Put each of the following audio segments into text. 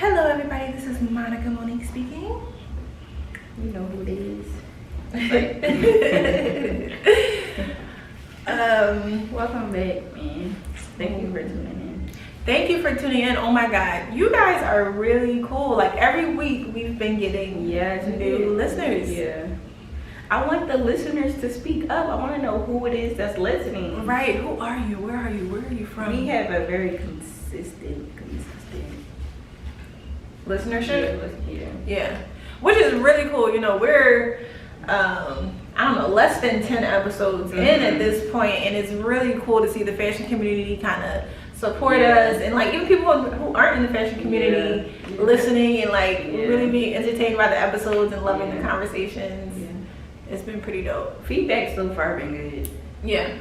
Hello everybody, this is Monica Monique speaking. You know who it is. Welcome back, man. Thank you for tuning in. Thank you for tuning in. Oh my god, you guys are really cool. Like every week we've been getting new listeners. Yeah. I want the listeners to speak up. I want to know who it is that's listening. Right, who are you? Where are you? Where are you from? We have a very consistent listenership. Yeah. Which is really cool. You know, we're I don't know, less than 10 episodes in at this point, and it's really cool to see the fashion community kind of support us, and like even people who aren't in the fashion community listening and like really being entertained by the episodes and loving the conversations. It's been pretty dope. Feedback so far been good. Yeah.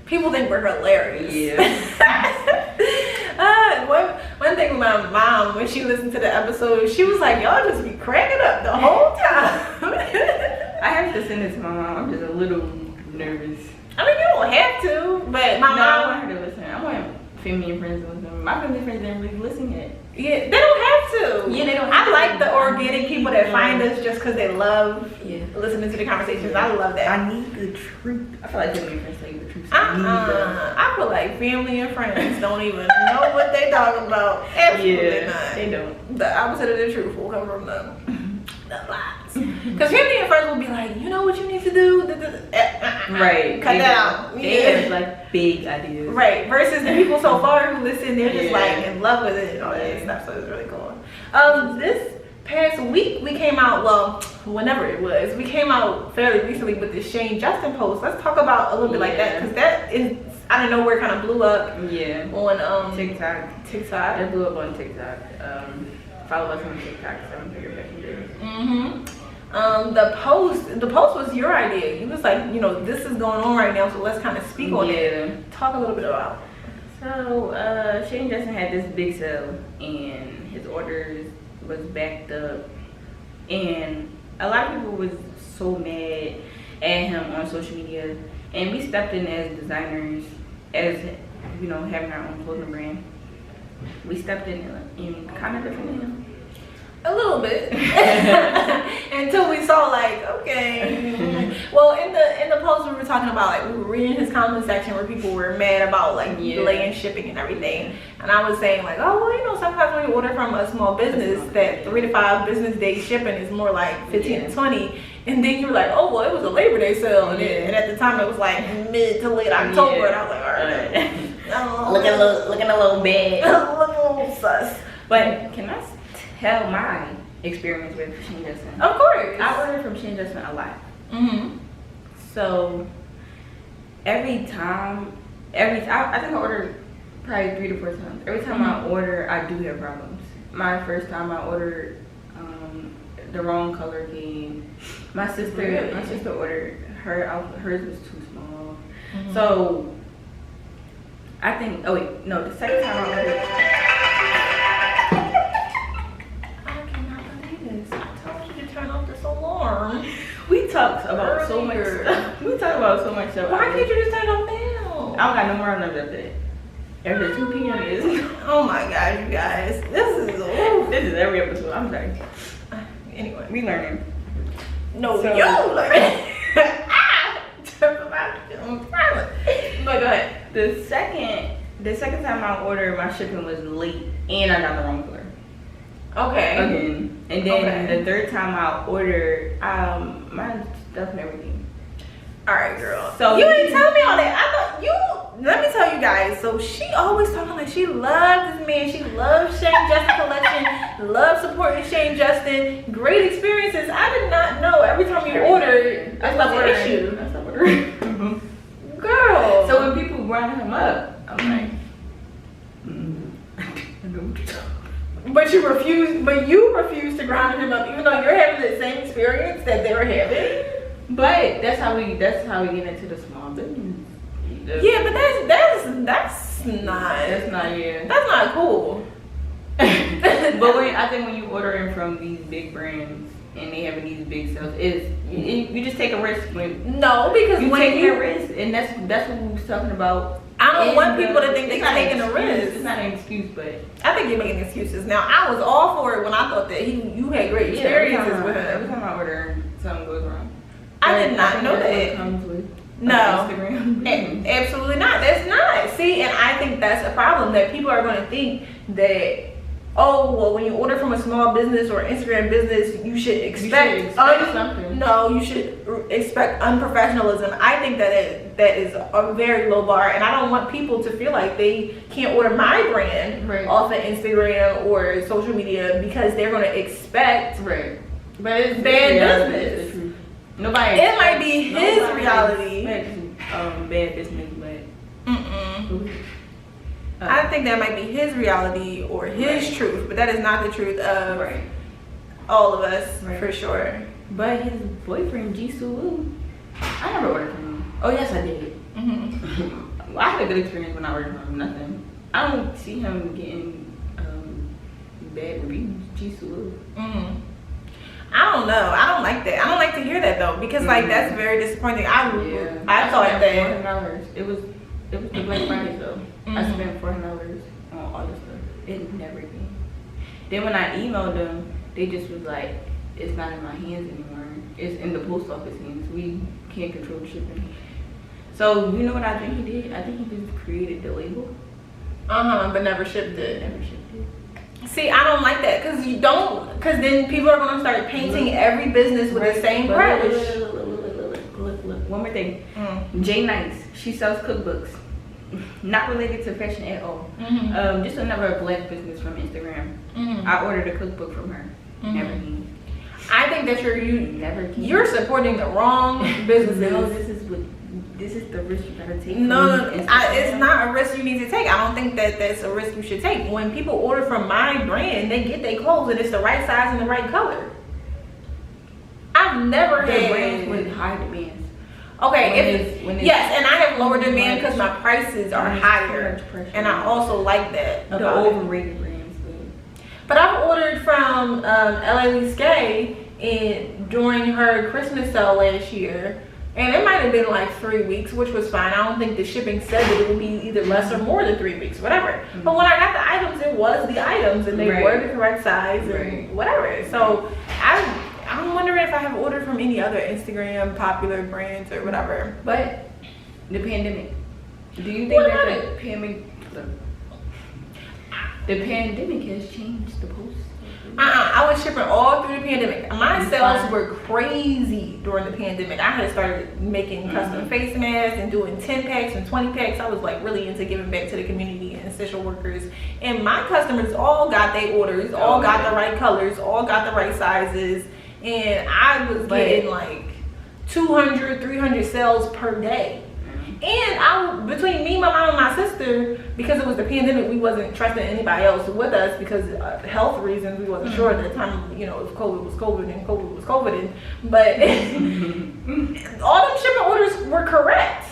People think we're hilarious. Yeah. One thing with my mom, when she listened to the episode, she was like, y'all just be cracking up the whole time. I have to send it to my mom. I'm just a little nervous. I mean, you don't have to, but my mom. I want her to listen. I want family and friends to listen. My family and friends didn't really listen yet. Yeah, they don't have to. Yeah, they don't. I like the organic people that find us just because they love listening to the conversations. I love that. I need the truth. I feel like family and friends tell you the truth. I feel like family and friends don't even know what they talking about. Absolutely not. They don't. The opposite of the truth will come from them. The lies. Because family and friends will be like, you know what you need to do? Right. Cut that out. They have like big ideas. Right. Versus the people so far who listen, they're just like in love with it and all that stuff. So it's really cool. This past week we came out, well, whenever it was, we came out fairly recently with the Shane Justin post. Let's talk about a little bit like that, because that is out of nowhere kind of blew up on TikTok. It blew up on TikTok. Follow us on TikTok, 7 Figure Fashion Days. The post was your idea. You was like, you know, this is going on right now, so let's kind of speak on it. Talk a little bit about it. So Shane Justin had this big sale, and his orders was backed up, and a lot of people was so mad at him on social media, and we stepped in as designers, as you know, having our own clothing brand. We stepped in and kind of defended him. A little bit. Until we saw like, okay. Well, in the post we were talking about, like, we were reading his comment section where people were mad about like delaying shipping and everything. And I was saying like, oh well, you know, sometimes when you order from a small business, that 3 to 5 business day shipping is more like 15 to 20. And then you were like, oh well, it was a Labor Day sale, and at the time it was like mid to late October, and I was like, all right. Looking a little bad. A little sus. But can I tell my experience with Shane Justin? Of course. I ordered from Shane Justin a lot. So every time, I think I ordered probably 3 to 4 times. Every time I order, I do have problems. My first time I ordered, the wrong color came. My sister ordered her outfit. Hers was too small. So I think. Oh wait, no. The second time I ordered. I cannot believe this. I told you to turn off this alarm. We talked about so much stuff. We talked about so much stuff. Why can't you just turn it off now? I don't got no more on after that. After 2 p.m. is. Oh my god, you guys. This is every episode. I'm sorry. Anyway, we learning. No, so, yo, learning. But go ahead. The second time I ordered, my shipping was late, and I got the wrong color. Okay. Again, and then the third time I ordered, my stuff and everything. All right, girl. So you didn't tell me all that. I thought you. Let me tell you guys. So she always talking like she loves this man. She loves Shane Justin collection. Loves supporting Shane Justin. Great experiences. I did not know every time you ordered, I stopped ordering. Girl. So when people round him up, I'm like, But you refuse to grind him up, even though you're having the same experience that they were having. But that's how we get into the small business. Yeah, but that's not cool. But I think when you ordering from these big brands and they having these big sales, you just take a risk. No, because you take a risk, and that's what we was talking about I don't want people to think they're taking a risk. It's not an excuse, but I think you're making excuses. Now, I was all for it when I thought that you had great experiences with him. Every time I order, something goes wrong. I did not know that. Comes with no, Instagram. Absolutely not. That's not. See, and I think that's a problem, that people are going to think that, oh, well, when you order from a small business or Instagram business, you should expect something. No, you should expect unprofessionalism. I think that is a very low bar, and I don't want people to feel like they can't order my brand off of Instagram or social media because they're going to expect But it's bad business. Nobody. It might be his reality. Bad business, but. I think that might be his reality or his truth, but that is not the truth of all of us, for sure. But his boyfriend, Jisoo, I never ordered from him. Oh, yes, I did. I had a good experience when I ordered from him. Nothing. I don't see him getting bad reviews. Jisoo. I don't know. I don't like that. I don't like to hear that though, because like that's very disappointing. I thought that $400. It was the Black Friday though. I spent $400 on all this stuff. It never came. Then when I emailed them, they just was like, "It's not in my hands anymore. It's in the post office hands. We can't control the shipping." So you know what I think he did? I think he just created the label. But never shipped it. See, I don't like that, because then people are going to start painting every business with the same brush. Look. One more thing. J Nice, she sells cookbooks. Not related to fashion at all. Just another Black business from Instagram. I ordered a cookbook from her. Never came. I think that you're supporting the wrong businesses. No, this is the risk you gotta take. No, it's not a risk you need to take. I don't think that's a risk you should take. When people order from my brand, they get their clothes and it's the right size and the right color. I've never had brands with high demands. Okay, yes, and I have lower demand because my prices are higher, and I also like that. The overrated brands, but I've ordered from LA Lisque during her Christmas sale last year, and it might have been like 3 weeks, which was fine. I don't think the shipping said that it would be either less or more than 3 weeks, whatever. But when I got the items, it was the items, and they were the correct size and whatever. So I'm wondering if I have ordered from any other Instagram popular brands or whatever. But the pandemic. Do you think that the pandemic has changed the post? I was shipping all through the pandemic. My sales were crazy during the pandemic. I had started making custom face masks and doing 10 packs and 20 packs. I was like really into giving back to the community and essential workers. And my customers all got their orders, all got the right colors, all got the right sizes. And I was getting like 200, 300 sales per day. And between me, my mom, and my sister, because it was the pandemic, we wasn't trusting anybody else with us because of health reasons. We wasn't sure at the time, if COVID was COVID and COVID was COVID. But all them shipping orders were correct.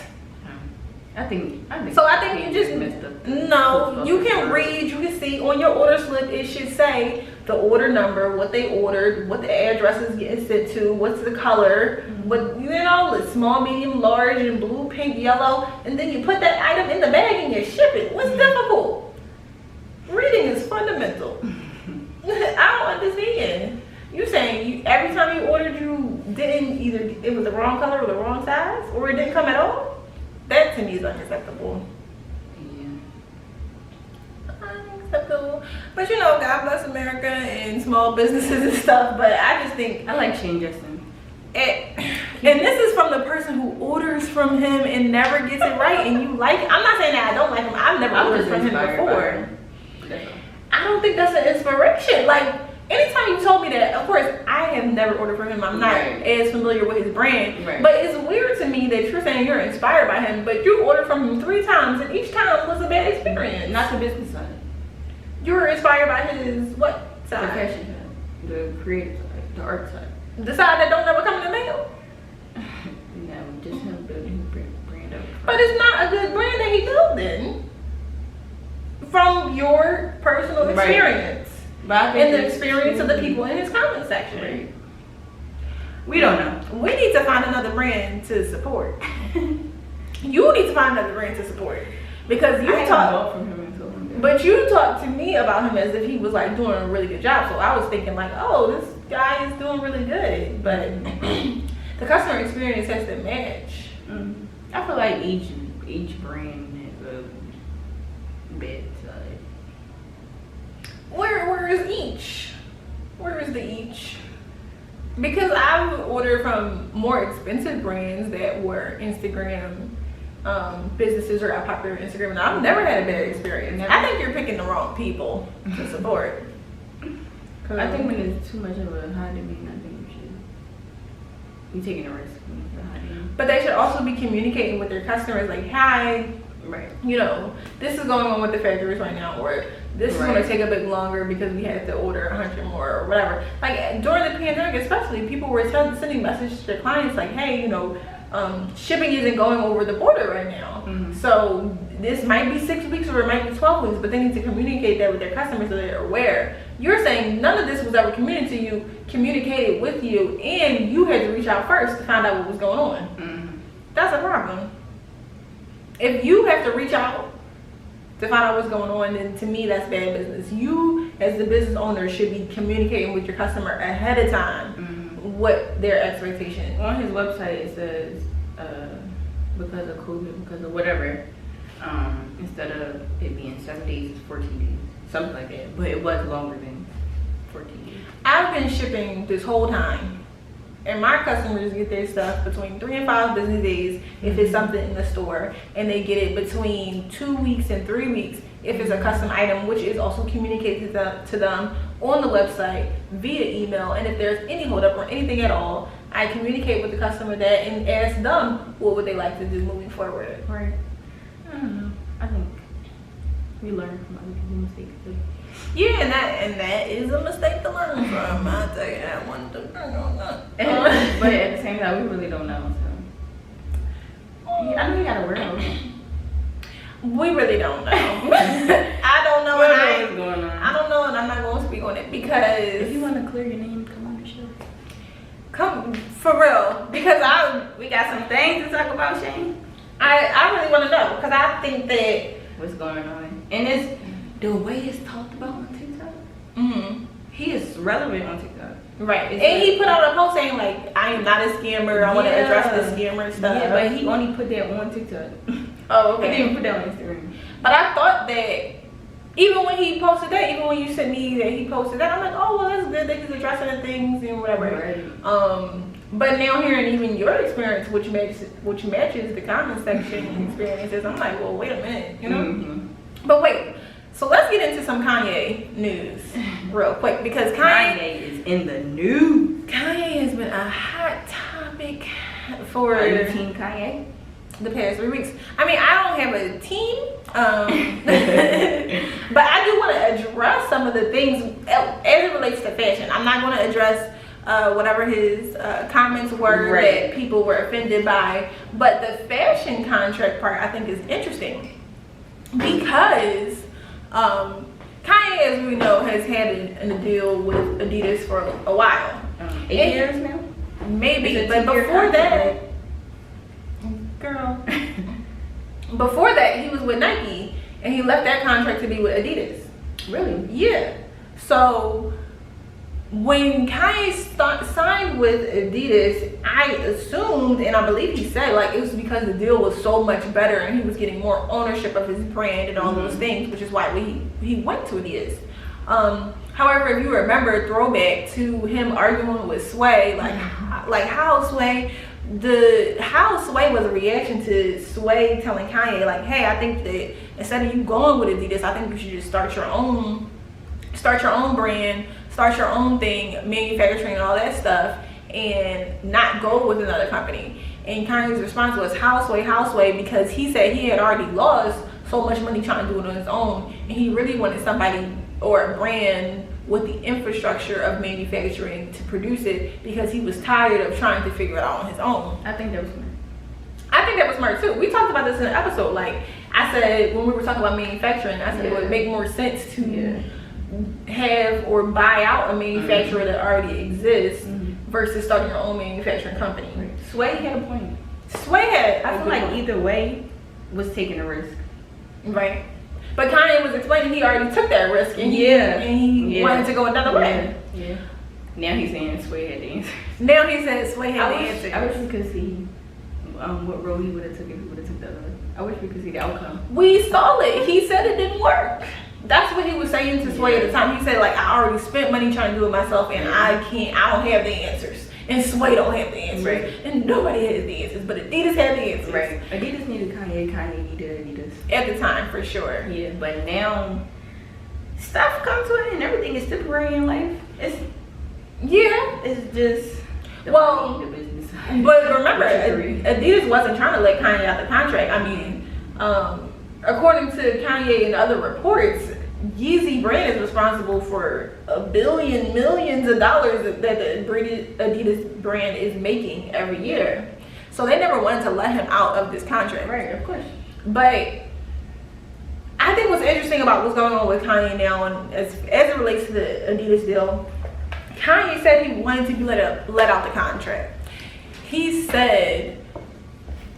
I think you just messed up. No, you can read, you can see on your order slip, it should say the order number, what they ordered, what the address is getting sent to, what's the color, the small, medium, large, and blue, pink, yellow, and then you put that item in the bag and you ship it. What's difficult? Reading is fundamental. I don't understand. You saying every time you ordered, you didn't either it was the wrong color or the wrong size, or it didn't come at all? That to me is unacceptable. Unacceptable. But God bless America and small businesses and stuff. But I just think I like Shane Justin. And this is from the person who orders from him and never gets it right, and you like it. I'm not saying that I don't like him. I've never ordered from him before. I don't think that's an inspiration. Like, anytime you told me that, of course, I have never ordered from him. I'm not as familiar with his brand. But it's weird to me that you're saying you're inspired by him, but you ordered from him 3 times, and each time was a bad experience. Not the business side. You were inspired by his what side? The fashion side, the creative side, the art side. The side that don't ever come in the mail? No, just him building his brand up. But it's not a good brand that he building. From your personal experience. And the experience of the people in his comment section. We don't know. We need to find another brand to support. You need to find another brand to support. Because you I talk from him until one day. But you talked to me about him as if he was like doing a really good job. So I was thinking like, oh, this guy is doing really good. But the customer experience has to match. Mm-hmm. I feel like each brand has a bad side. Where is each? Where is the each? Because I've ordered from more expensive brands that were Instagram businesses or got popular on Instagram, and I've never had a bad experience. Never. I think you're picking the wrong people to support. I think when there's too much of a high demand, I think we should be taking a risk when it's a high demand. But they should also be communicating with their customers like, hi, Right. you know, this is going on with the factories right now, or this is going to take a bit longer because we had to order 100 more or whatever. Like during the pandemic especially, people were sending messages to their clients like, hey, you know, shipping isn't going over the border right now. Mm-hmm. So this might be 6 weeks or it might be 12 weeks, but they need to communicate that with their customers so they're aware. You're saying none of this was ever communicated with you, and you had to reach out first to find out what was going on. Mm-hmm. That's a problem. If you have to reach out to find out what's going on, then to me that's bad business. You as the business owner should be communicating with your customer ahead of time what their expectation. On his website it says because of COVID, because of whatever, instead of it being 7 days, it's 14 days, something like that. But it was longer than 14 days. I've been shipping this whole time, and my customers get their stuff between 3 and 5 business days if it's something in the store, and they get it between 2 weeks and 3 weeks if it's a custom item, which is also communicated to them on the website via email. And if there's any holdup or anything at all, I communicate with the customer that and ask them what would they like to do moving forward. Right. I don't know. I think we learn from other people's mistakes too. Yeah, and that is a mistake to learn from. I'll tell you that one. But at the same time, we really don't know. So I know you got a world. We really don't know. I don't know. What's going on? I don't know, and I'm not going to speak on it because If you want to clear your name, come on the show. come for real. Because We got some things to talk about, Shane. I really want to know because I think that What's going on? And it's the way it's talked about on TikTok. He is relevant on TikTok. Right. And he put out a post saying like, I am not a scammer. I want to address the scammer stuff. Yeah, but he only put that on TikTok. Oh, He okay. didn't put that on Instagram. But I thought that even when he posted that, even when you sent me that he posted that, I'm like, oh well, that's good that he's addressing the things and whatever. Right. But now hearing even your experience, which matches the comment section experiences, I'm like, well, wait a minute, you know. But wait, so let's get into some Kanye news real quick because Kanye is in the news. Kanye has been a hot topic for Are you team Kanye? the past 3 weeks. I mean, I don't have a team, but I do want to address some of the things as it relates to fashion. I'm not going to address whatever his comments were that people were offended by, but the fashion contract part I think is interesting because Kanye, as we know, has had a deal with Adidas for a while. 8 years now? Maybe, but before that, girl, before that he was with Nike and he left that contract to be with Adidas. Really? Yeah. So when Kanye signed with Adidas, I assumed, and I believe he said, like, it was because the deal was so much better and he was getting more ownership of his brand and all those things, which is why he went to Adidas. However, if you remember, throwback to him arguing with Sway, like how Sway was a reaction to Sway telling Kanye, like, hey, I think that instead of you going with Adidas, I think you should just start your own brand, start your own thing, manufacturing and all that stuff, and not go with another company. And Kanye's response was, how Sway, because he said he had already lost so much money trying to do it on his own, and he really wanted somebody or a brand with the infrastructure of manufacturing to produce it because he was tired of trying to figure it out on his own. I think that was smart. I think that was smart too. We talked about this in an episode. Like I said, when we were talking about manufacturing, I said it would make more sense to have or buy out a manufacturer that already exists versus starting your own manufacturing company. Sway had a point. Sway had. I feel like either way was taking a risk. Right. But Kanye was explaining he already took that risk and he wanted to go another way. Yeah. Now he's saying Sway had the answer. Now he said Sway had the answer. I wish we could see what road he would have took if he would have took the other way. I wish we could see the outcome. We saw it. He said it didn't work. That's what he was saying to Sway at the time. He said, like, I already spent money trying to do it myself and I don't have the answers. And Sway don't have the answers. Right. And nobody has the answers. But Adidas had the answers. Right. Adidas needed Kanye. Kanye needed Adidas. At the time, for sure. Yeah, but now stuff comes to an end. Everything is temporary in life. It's just the money, the business side. But remember, Adidas wasn't trying to let Kanye out the contract. I mean, according to Kanye and other reports, Yeezy brand is responsible for millions of dollars that the Adidas brand is making every year. So they never wanted to let him out of this contract. Right, of course. But I think what's interesting about what's going on with Kanye now, and as it relates to the Adidas deal, Kanye said he wanted to be let out the contract. He said,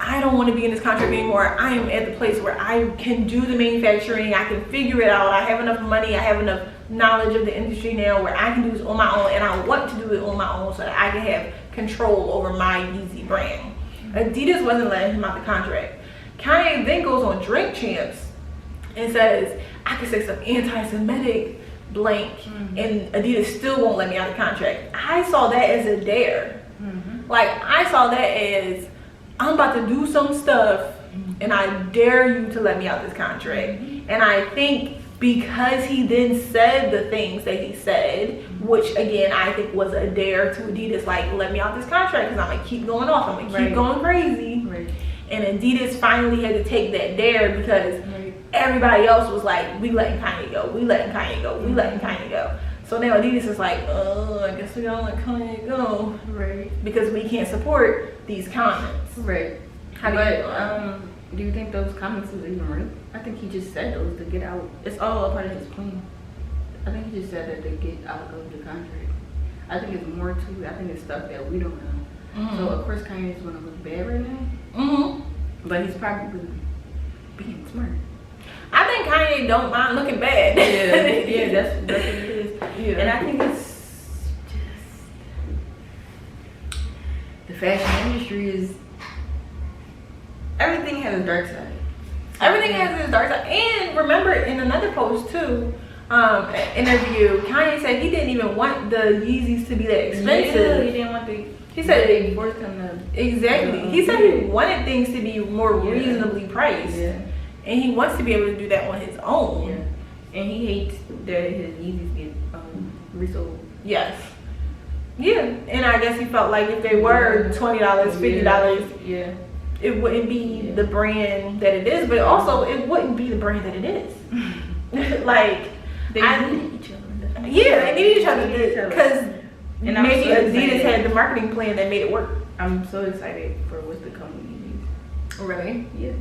I don't want to be in this contract anymore. I am at the place where I can do the manufacturing. I can figure it out. I have enough money. I have enough knowledge of the industry now where I can do this on my own. And I want to do it on my own so that I can have control over my Yeezy brand. Adidas wasn't letting him out the contract. Kanye then goes on Drink Champs and says, I could say some anti-Semitic blank and Adidas still won't let me out of the contract. I saw that as a dare. Like, I saw that as, I'm about to do some stuff and I dare you to let me out this contract. And I think because he then said the things that he said, which again I think was a dare to Adidas, like, let me out this contract because I'm gonna keep going off, I'm gonna keep going crazy. And Adidas finally had to take that dare because everybody else was like, we letting Kanye go, we letting Kanye go, we letting Kanye go. So now Adidas is like, I guess we gotta let Kanye go, because we can't support these comments. Do you think those comments was even real? I think he just said those to get out. It's all a part of his plan. I think he just said that to get out of the contract. I think it's more to it. I think it's stuff that we don't know. So of course Kanye is gonna look bad right now. But he's probably being smart. I think Kanye don't mind looking bad. That's what it is. And I think it's just the fashion industry is, everything has a dark side. Everything has its dark side. And remember, in another post too, interview, Kanye said he didn't even want the Yeezys to be that expensive. He didn't want the. He said they forced him to. Exactly. He said he wanted things to be more reasonably priced, and he wants to be able to do that on his own. And he hates that his Yeezys get resold. Yes. Yeah, and I guess he felt like if they were $20, $50, it wouldn't be the brand that it is, but also it wouldn't be the brand that it is. Like, they need each other. Yeah, they need each other because maybe Adidas had the marketing plan that made it work. I'm so excited for what's to come with Yeezys. Really? Yeah.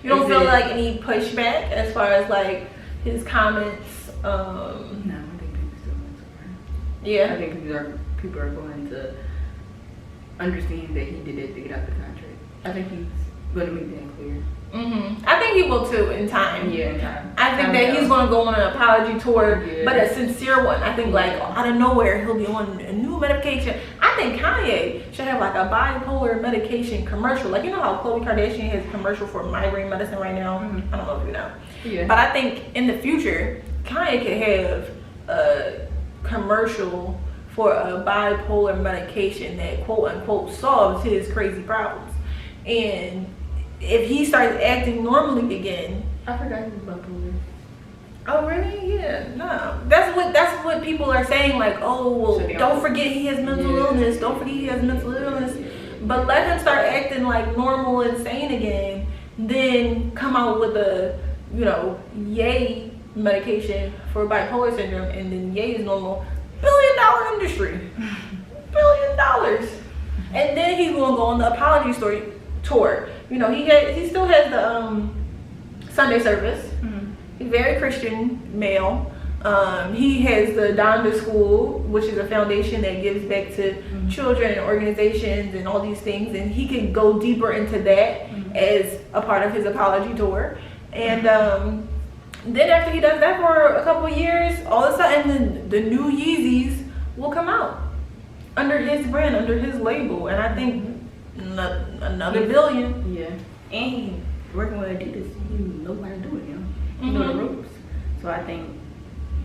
You don't feel like any pushback as far as like his comments? No, I think people still want to. Yeah. I think people are going to understand that he did it to get out the contract. I think he's going to make that clear. I think he will too in time. Yeah, in time. I think that he's going to go on an apology tour, but a sincere one. I think like out of nowhere he'll be on a new medication. I think Kanye should have like a bipolar medication commercial. Like, you know how Khloe Kardashian has a commercial for migraine medicine right now? I don't know if you know. Yeah. But I think in the future, Kanye could have a commercial for a bipolar medication that quote unquote solves his crazy problems. And if he starts acting normally again. I forgot he was bipolar. Oh really? Yeah. No. That's what people are saying, like, oh well, so don't forget he has mental illness. Don't forget he has mental illness. But let him start acting like normal and sane again. Then come out with a, yay medication for bipolar syndrome, and then yay is normal. $1 billion industry. $1 billion. And then he's gonna go on the apology tour. He still has the Sunday service. He's very Christian male. He has the Donda School, which is a foundation that gives back to children and organizations and all these things, and he can go deeper into that as a part of his apology tour. And then after he does that for a couple years, all of a sudden the new Yeezys will come out under his brand, under his label, and I think another billion. Yeah, and he working with adidas. He knows how to do it, He know the ropes. So I think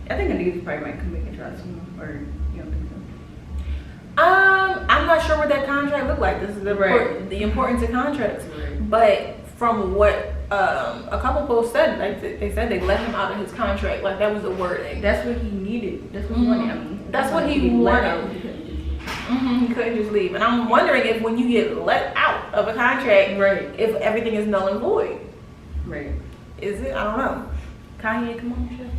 adidas probably might come back and try some, or you don't think so? I'm not sure what that contract looked like. This is the importance of contracts. Right. But from what a couple posts said, like they said they let him out of his contract. Like that was the wording. That's what he needed. That's what he wanted. I mean, that's what he wanted. He couldn't just leave. And I'm wondering if when you get let out of a contract, right, if everything is null and void. Right. Is it? I don't know. Kanye, come on the show.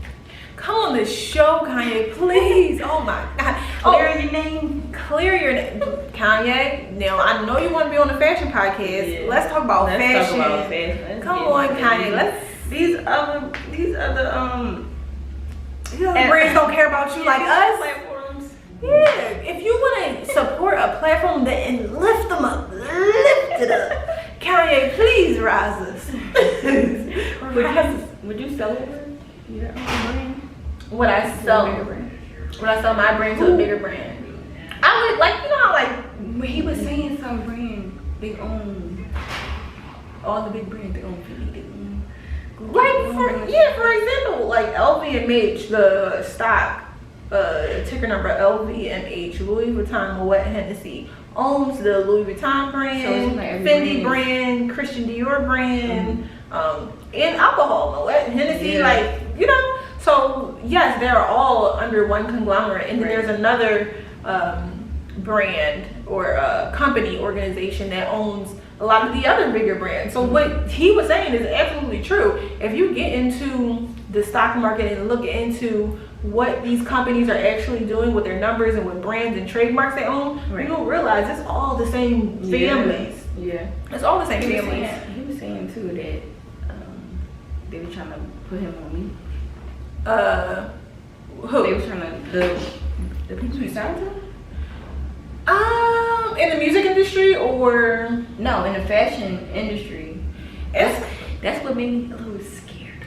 Come on the show, Kanye, please. Oh my God. Clear your name. Clear your name. Kanye, now I know you want to be on the fashion podcast. Yeah. Let's talk about fashion. Let's talk about fashion. Come on, Kanye. These other brands don't care about you like us. Platforms. Yeah. If you want to support a platform and lift them up, lift it up. Kanye, please rise us. Would you sell it? Your own brand? Would I sell my brand to a bigger brand? I would, like, you know how, like, he was saying some brand, they own all the big brands, they own Fendi, they own Gucci, like, for example, like LVMH, the stock, ticker number LVMH, Louis Vuitton, Moet Hennessy, owns the Louis Vuitton brand, like Fendi brand, Christian Dior brand, and alcohol, Moet Hennessy, like, you know. So yes, they're all under one conglomerate, and then there's another brand or company organization that owns a lot of the other bigger brands. So what he was saying is absolutely true. If you get into the stock market and look into what these companies are actually doing with their numbers and with brands and trademarks they own, you don't realize it's all the same families. Yeah, it's all the same families. He was saying too that they were trying to put him on me. Who? They were trying to the people he signed to? In the music industry or no, in the fashion industry. That's what made me a little scared.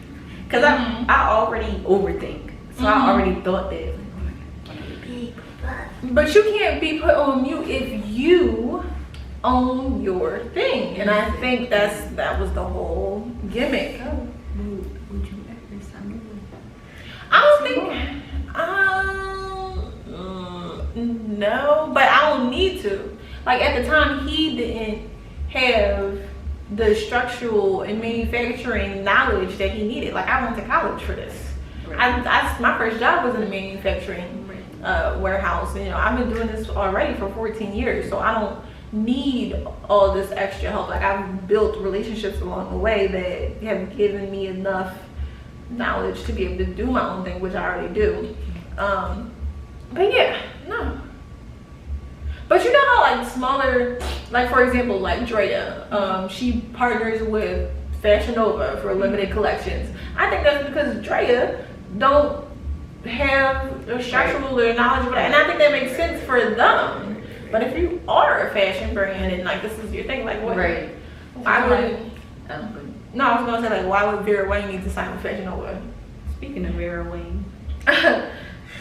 Cause I already overthink, so I already thought that. But you can't be put on mute if you own your thing, and I think that was the whole gimmick. Would you ever sign me? I don't think. No, but I don't need to. Like at the time, he didn't have the structural and manufacturing knowledge that he needed. Like I went to college for this. Right. My first job was in a manufacturing warehouse. You know, I've been doing this already for 14 years, so I don't need all this extra help. Like I've built relationships along the way that have given me enough knowledge to be able to do my own thing, which I already do. But yeah, no. But you know how like smaller, like for example, like Drea, she partners with Fashion Nova for limited collections. I think that's because Drea don't have the structural or knowledge of that, and I think that makes sense for them. But if you are a fashion brand and like this is your thing, like what? Right. I would. No, I was gonna say like, why would Vera Wang need to sign with Fashion Nova? Speaking of Vera Wang,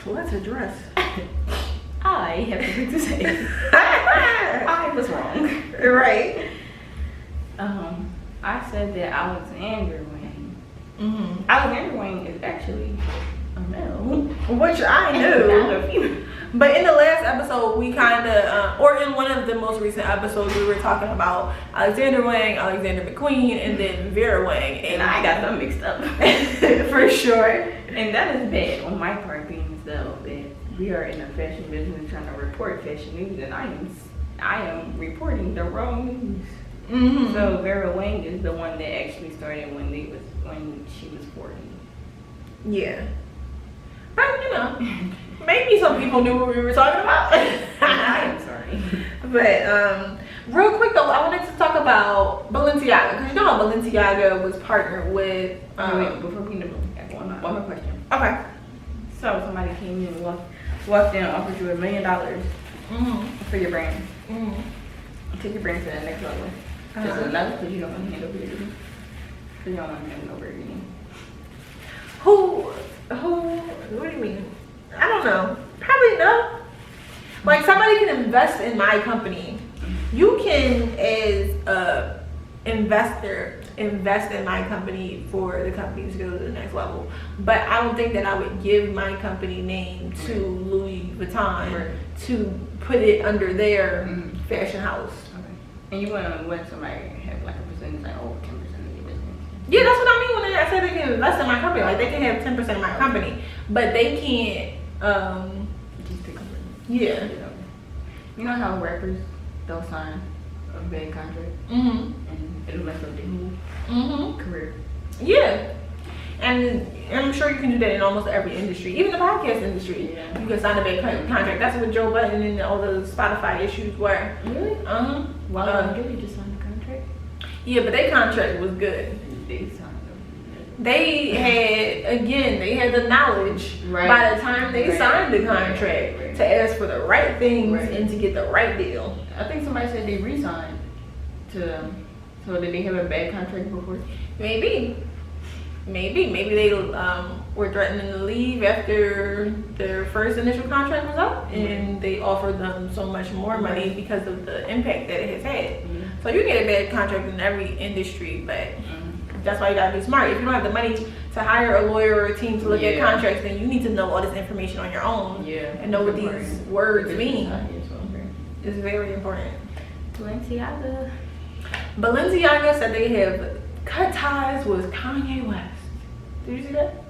let's address. I have something to say. I was wrong. Right. I said that Alexander Wang. Alexander Wang is actually a male, which I knew. But in the last episode, we kind of, or in one of the most recent episodes, we were talking about Alexander Wang, Alexander McQueen, and then Vera Wang, and I got them mixed up for sure. And that is bad on my part, being though that we are in a fashion business trying to report fashion news, and I am reporting the wrong news. So Vera Wang is the one that actually started when she was 40. Yeah, but you know, maybe some people knew what we were talking about. I'm sorry, but real quick though, I wanted to talk about Balenciaga, because you know how Balenciaga was partnered with. Wait, before we know, one more question. Okay. So somebody came in and walked in and offered you $1 million for your brand. Take your brand to the next level. Just enough because you don't want to handle your business. So you don't want to have no burgundy. What do you mean? I don't know. Probably no. Like, somebody can invest in my company. You can, as a investor, invest in my company for the company to go to the next level. But I don't think that I would give my company name to Louis Vuitton to put it under their fashion house. Okay. And you want to let somebody have like a percentage, like 10% of your business? Yeah, that's what I mean when I say they can invest in my company. Like, they can have 10% of my company, but they can't. Just pick up. Yeah. You know how rappers, they'll sign a big contract and it'll mess up their career. Yeah. And I'm sure you can do that in almost every industry, even the podcast industry. Yeah. You can sign a big contract. That's what Joe Budden and all the Spotify issues were. Really? Well, did he just sign the contract? Yeah, but their contract was good. They signed They had the knowledge by the time they signed the contract to ask for the right things and to get the right deal. I think somebody said they re-signed to them. So did they have a bad contract before? Maybe they were threatening to leave after their first initial contract was up, and they offered them so much more money because of the impact that it has had. So you get a bad contract in every industry, but that's why you gotta be smart. If you don't have the money to hire a lawyer or a team to look at contracts, then you need to know all this information on your own and know what these words mean. It's very important. Balenciaga said they have cut ties with Kanye West. Did you see that?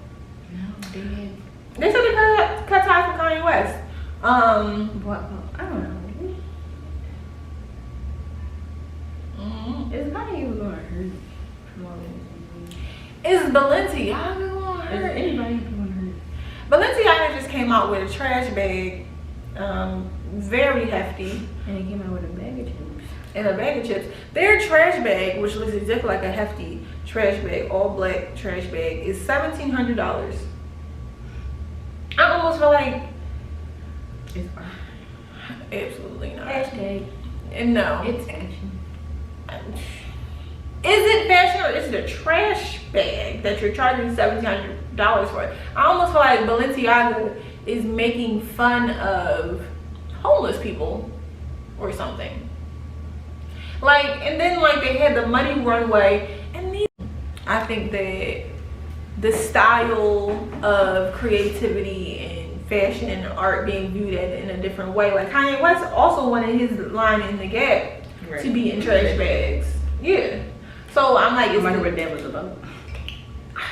No, they didn't. They said they cut ties with Kanye West. What? I don't know. Is Kanye even going to hurt from all this? Is Balenciaga going to hurt? Is anybody going to hurt? Balenciaga just came out with a trash bag, very hefty. And he came out with a bag of chips. And a bag of chips. Their trash bag, which looks exactly like a Hefty trash bag, all black trash bag, is $1,700. I almost feel like it's fine. Absolutely not. Hashtag. And no. It's fashion. Is it fashion or is it a trash bag that you're charging $1,700 for? I almost feel like Balenciaga is making fun of homeless people or something. Like, and then like they had the money runway, and I think that the style of creativity and fashion and art being viewed at in a different way. Like Kanye West also wanted his line in the Gap to be in trash bags. Yeah. So I'm like, I wonder what that was about.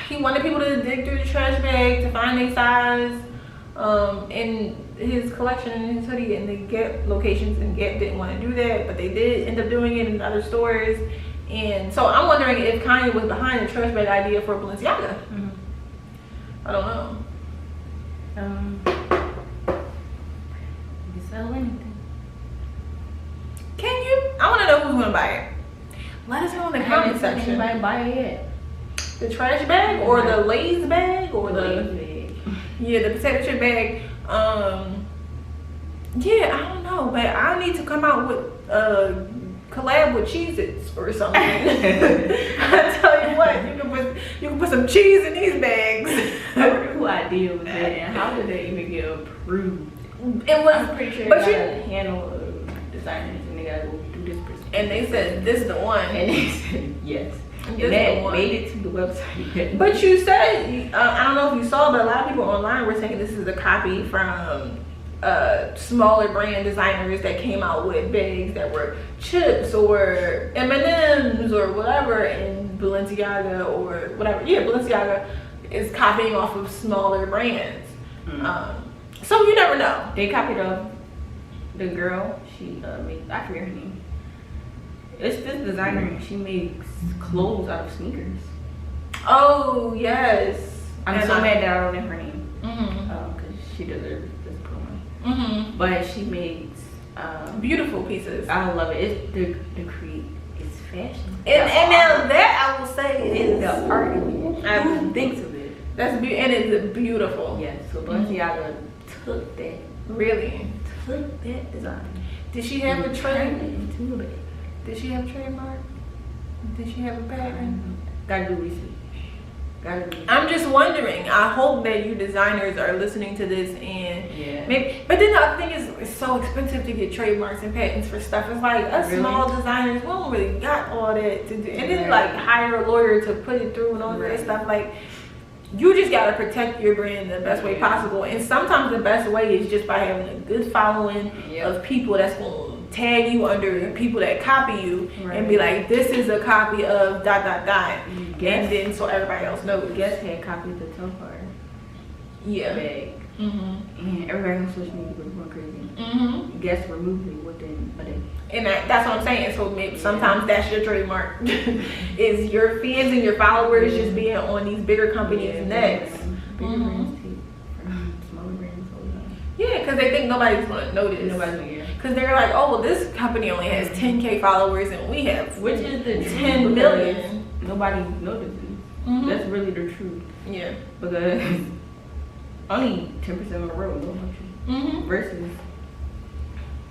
He wanted people to dig through the trash bag to find their size. In his collection in his hoodie and the Gap locations, and Gap didn't want to do that, but they did end up doing it in other stores. And so I'm wondering if Kanye was behind the trash bag idea for Balenciaga. I don't know. You can sell anything. Can you? I want to know who's gonna buy it. Let us know in the comment section. Anybody buy it? The trash bag or the Lay's bag or the the potato chip bag. Yeah, I don't know, but I need to come out with collab with Cheez-Its or something. I tell you what, you can put some cheese in these bags. I wonder who idea was that and how did they even get approved? It was, I'm pretty sure but got a panel of designers and they gotta go do this person. And they said this is the one. And they said yes. And that made it to the website. But you said, I don't know if you saw, but a lot of people online were saying this is a copy from smaller brand designers that came out with bags that were chips or M&Ms or whatever, and Balenciaga or whatever. Yeah, Balenciaga is copying off of smaller brands. So you never know. They copied off the girl. She made, I forget her name. It's this designer and she makes clothes out of sneakers. Oh yes. I'm so mad that I don't know her name. Because she deserves this promo. But she makes beautiful pieces. I love it. It's the create. It's fashion. And now that I will say is the art in it. Who thinks of it? That's and it's beautiful. Yes. So Balenciaga took that. Really? Took that design. Did she have a trademark? into it. Did she have a trademark? Did she have a patent? Gotta do research. I'm just wondering. I hope that you designers are listening to this and maybe. But then the other thing is, it's so expensive to get trademarks and patents for stuff. It's like us small designers, we don't really got all that to do, and then like hire a lawyer to put it through and all that stuff. Like, you just gotta protect your brand the best way possible, and sometimes the best way is just by having a good following of people that's gonna tag you under people that copy you and be like, this is a copy of ... and then so everybody else knows. Guess had copied the toe card. Bag. And everybody on social media was going crazy. Guess removed it within a day. And that's what I'm saying. So maybe sometimes that's your trademark. Is your fans and your followers just being on these bigger companies' necks. Bigger brands too. Smaller brands hold on. Yeah, because they think nobody's going to notice. Nobody's going to hear. Because they're like, oh, well, this company only has 10K followers and we have, which is the 10 million. Nobody notices. That's really the truth. Yeah. Because only 10% of the world know about you. Versus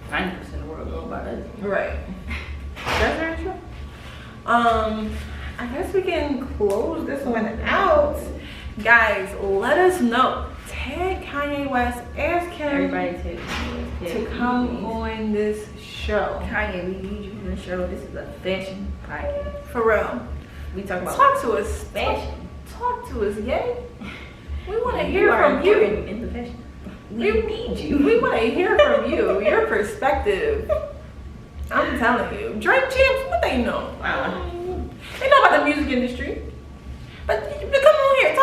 90% of the world know about us. Right. That's very true. I guess we can close this one out. Guys, let us know. Tag Kanye West. Ask him to come on this show. Kanye, we need you on the show. This is a fashion podcast. For real. We talk about to us. Fashion. Talk to us, yay. We want to hear from you. In the fashion. We need you. We want to hear from you. Your perspective. I'm telling you. Drink champs, what they know? They know about the music industry. But come on here.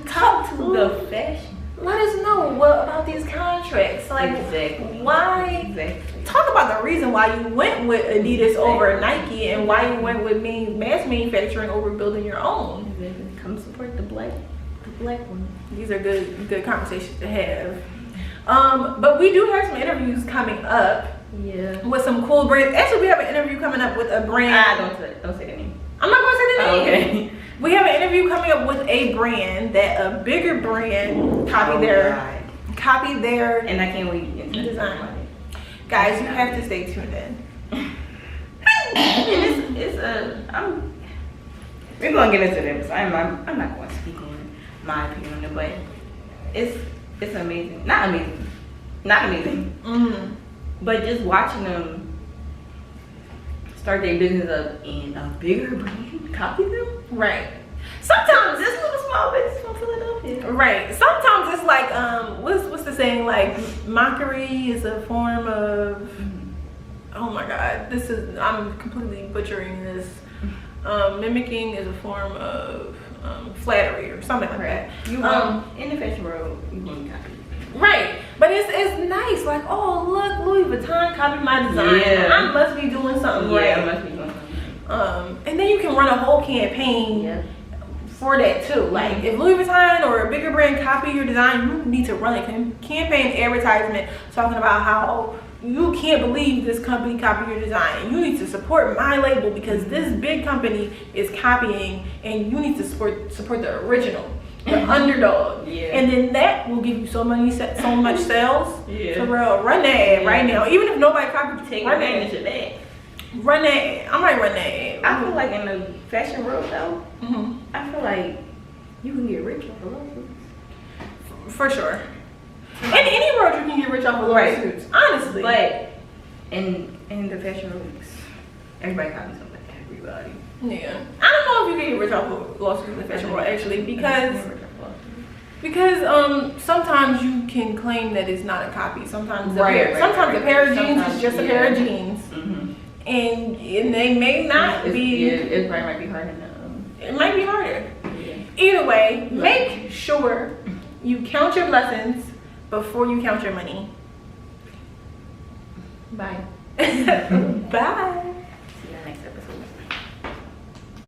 Talk to the fashion. Let us know what about these contracts. Like, why? Talk about the reason why you went with Adidas over Nike and why you went with mass manufacturing over building your own. Come support the black one. These are good conversations to have. But we do have some interviews coming up. Yeah. With some cool brands. Actually, we have an interview coming up with a brand. Don't say the name. I'm not gonna say the name. Okay. We have an interview coming up with a brand that a bigger brand copied their and I can't wait to design. Guys, you have to stay tuned in. We're gonna get into this. I'm not going to speak on my opinion on it, but it's amazing. Not amazing. But just watching them start their business up in a bigger brand, copy them. Right. Sometimes this little small business from Philadelphia. Right. Sometimes it's like what's the saying? Like, mockery is a form of oh my god, I'm completely butchering this. Mimicking is a form of flattery or something like that. You in the fashion world, you want to copy. Right, but it's nice. Like, oh look, Louis Vuitton copied my design. Yeah. I must be doing something right. I must be doing something. And then you can run a whole campaign for that too. Like, if Louis Vuitton or a bigger brand copy your design, you need to run a campaign advertisement talking about how you can't believe this company copied your design. You need to support my label because this big company is copying, and you need to support the original. The underdog, and then that will give you so much sales. For real, run that ad right now. Even if nobody copied, take advantage of that. Run that ad. I might run that ad. I feel like in the fashion world though, I feel like you can get rich off of lawsuits. For sure. In any world, you can get rich off of lawsuits. Honestly, but in the fashion world, everybody copies something. Everybody. Yeah, I don't know if you can get rich off of lawsuits in the fashion world actually, because sometimes you can claim that it's not a copy. Sometimes sometimes a pair of jeans is just a pair of jeans, and they may not be. It probably might be harder. It might be harder. Yeah. Either way, make sure you count your blessings before you count your money. Bye. Bye.